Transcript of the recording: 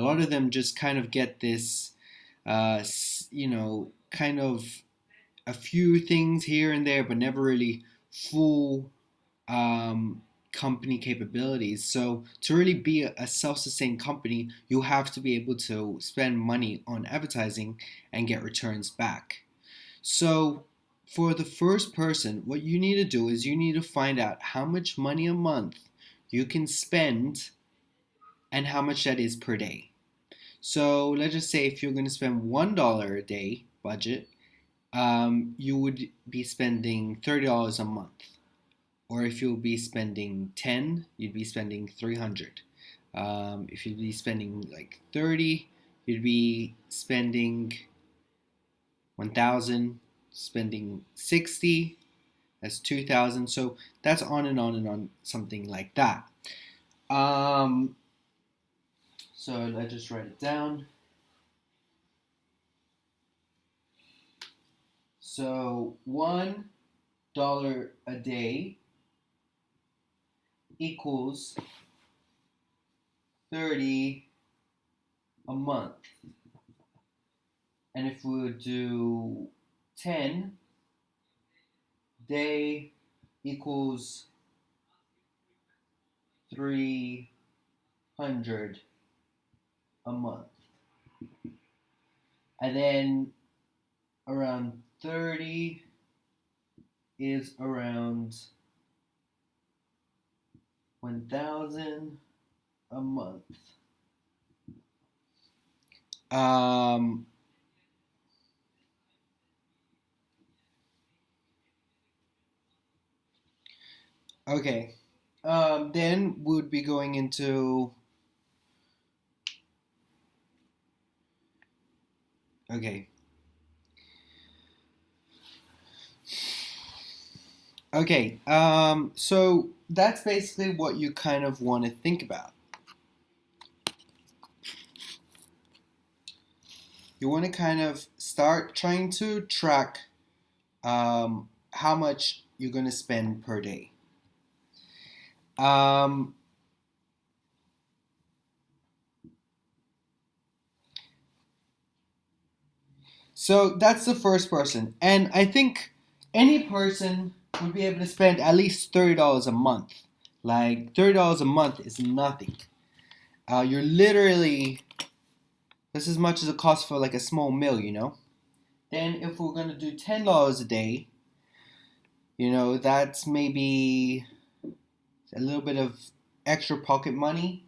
A lot of them just kind of get this, kind of a few things here and there, but never really full um, company capabilities. So to really be a self-sustained company, you have to be able to spend money on advertising and get returns back. So for the first person, what you need to do is you need to find out how much money a month you can spend and how much that is per day. So let's just say if you're going to spend $1 a day budget, you would be spending $30 a month. Or if you'll be spending 10, you'd be spending 300. If you'd be spending like 30, you'd be spending 1,000. Spending 60, that's 2,000. So that's on and on and on, something like that. Um, so let's just write it down. So $1 a day equals 30 a month. And if we would do 10, day equals 300 a month. And then around 30 is around 1,000 a month. Um, okay. Then we'd be going into. Okay. Okay. So that's basically what you kind of want to think about. You want to kind of start trying to track how much you're going to spend per day. Um, so that's the first person. And I think any person would be able to spend at least $30 a month. Like $30 a month is nothing. You're literally that's as much as it costs for like a small meal. Then if we're gonna do $10 a day, that's maybe a little bit of extra pocket money.